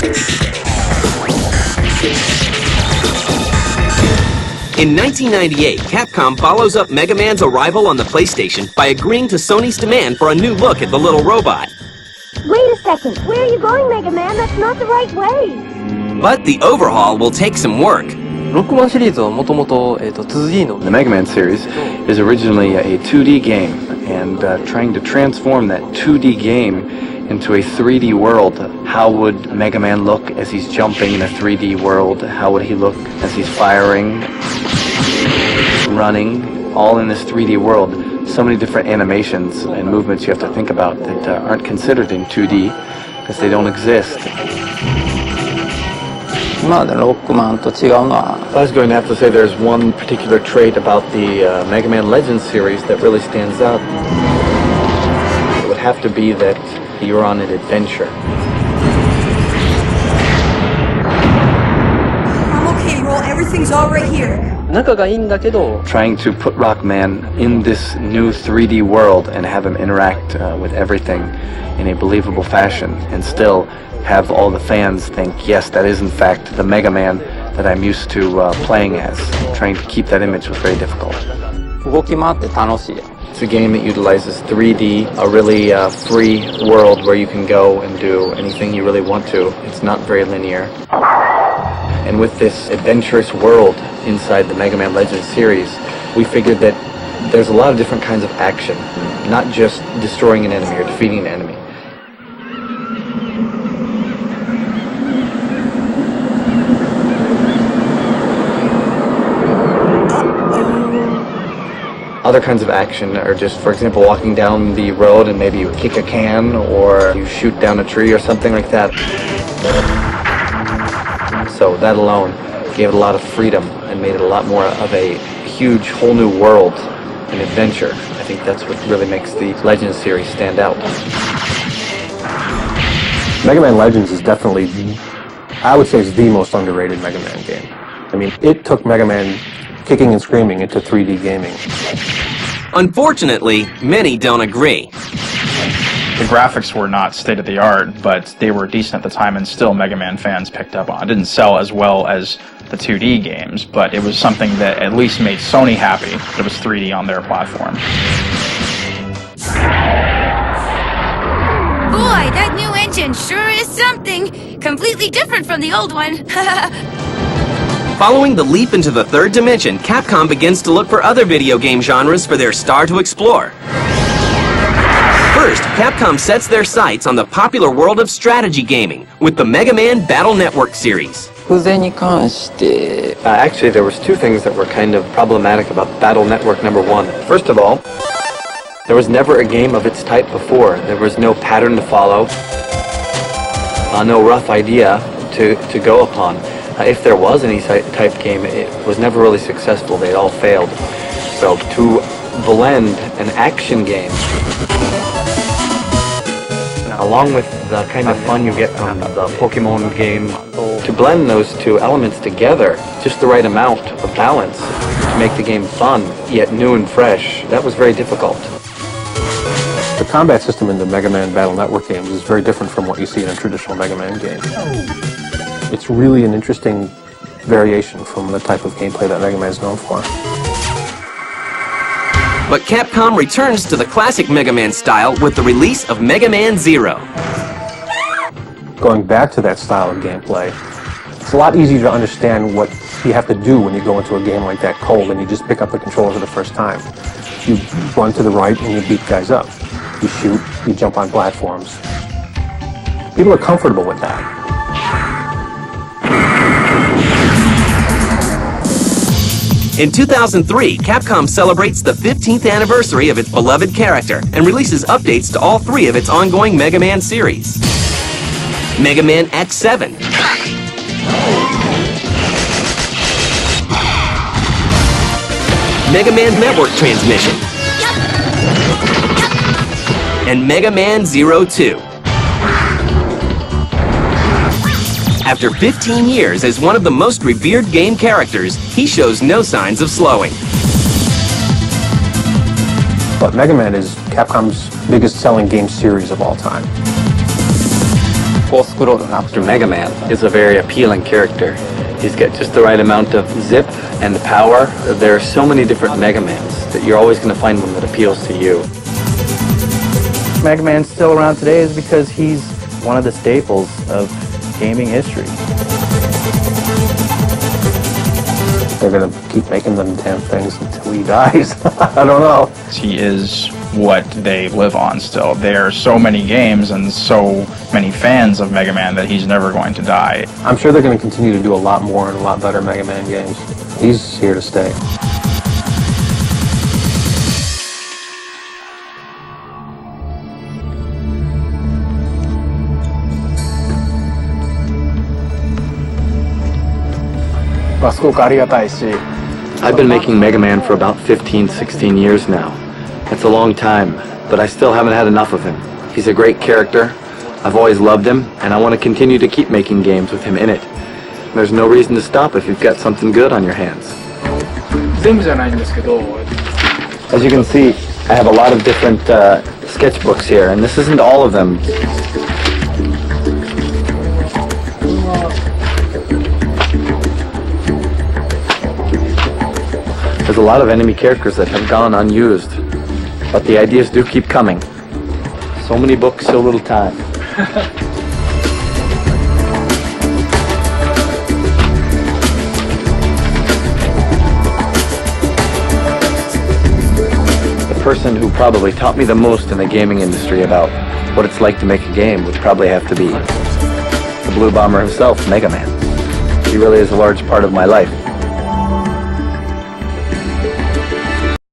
In 1998, Capcom follows up Mega Man's arrival on the PlayStation by agreeing to Sony's demand for a new look at the little robot. Wait a second. Where are you going, Mega Man? That's not the right way. But the overhaul will take some work. The Mega Man series is originally a 2D game, and trying to transform that 2D game into a 3D world. How would Mega Man look as he's jumping in a 3D world? How would he look as he's firing, running, all in this 3D world? So many different animations and movements you have to think about that aren't considered in 2D because they don't exist. I was going to have to say there's one particular trait about the Mega Man Legends series that really stands out. It would have to be that you're on an adventure. I'm okay, Roll. Everything's all right here. Trying to put Rockman in this new 3D world and have him interact with everything in a believable fashion and still have all the fans think, yes, that is in fact the Mega Man that I'm used to playing as. Trying to keep that image was very difficult. It's a game that utilizes 3D, a really free world where you can go and do anything you really want to. It's not very linear. And with this adventurous world inside the Mega Man Legends series, we figured that there's a lot of different kinds of action, not just destroying an enemy or defeating an enemy. Other kinds of action are just, for example, walking down the road and maybe you kick a can or you shoot down a tree or something like that. So that alone gave it a lot of freedom and made it a lot more of a huge whole new world and adventure. I think that's what really makes the Legends series stand out. Mega Man Legends is definitely, I would say, it's the most underrated Mega Man game. I mean, it took Mega Man kicking and screaming into 3D gaming. Unfortunately, many don't agree. The graphics were not state-of-the-art, but they were decent at the time, and still Mega Man fans picked up on. It didn't sell as well as the 2D games, but it was something that at least made Sony happy that it was 3D on their platform. Boy, that new engine sure is something. Completely different from the old one. Following the leap into the third dimension, Capcom begins to look for other video game genres for their star to explore. First, Capcom sets their sights on the popular world of strategy gaming with the Mega Man Battle Network series. Actually, there was two things that were kind of problematic about Battle Network #1. First of all, there was never a game of its type before. There was no pattern to follow, no rough idea to go upon. If there was any type game, it was never really successful. They all failed. So to blend an action game along with the kind of fun you get from the Pokemon game, to blend those two elements together, just the right amount of balance to make the game fun, yet new and fresh, that was very difficult. The combat system in the Mega Man Battle Network games is very different from what you see in a traditional Mega Man game. It's really an interesting variation from the type of gameplay that Mega Man is known for. But Capcom returns to the classic Mega Man style with the release of Mega Man Zero. Going back to that style of gameplay, it's a lot easier to understand what you have to do when you go into a game like that cold and you just pick up the controller for the first time. You run to the right and you beat guys up. You shoot, you jump on platforms. People are comfortable with that. In 2003, Capcom celebrates the 15th anniversary of its beloved character and releases updates to all three of its ongoing Mega Man series. Mega Man X7, Mega Man Network Transmission, and Mega Man Zero 2. After 15 years as one of the most revered game characters, he shows no signs of slowing. But Mega Man is Capcom's biggest selling game series of all time. Mega Man is a very appealing character. He's got just the right amount of zip and power. There are so many different Mega Mans that you're always going to find one that appeals to you. Mega Man's still around today is because he's one of the staples of gaming history. They're going to keep making them damn things until he dies. I don't know. He is what they live on still. There are so many games and so many fans of Mega Man that he's never going to die. I'm sure they're going to continue to do a lot more and a lot better Mega Man games. He's here to stay. I've been making Mega Man for about 15, 16 years now. That's a long time, but I still haven't had enough of him. He's a great character. I've always loved him, and I want to continue to keep making games with him in it. There's no reason to stop if you've got something good on your hands. As you can see, I have a lot of different sketchbooks here, and this isn't all of them. There's a lot of enemy characters that have gone unused, but the ideas do keep coming. So many books, so little time. The person who probably taught me the most in the gaming industry about what it's like to make a game would probably have to be the Blue Bomber himself, Mega Man. He really is a large part of my life.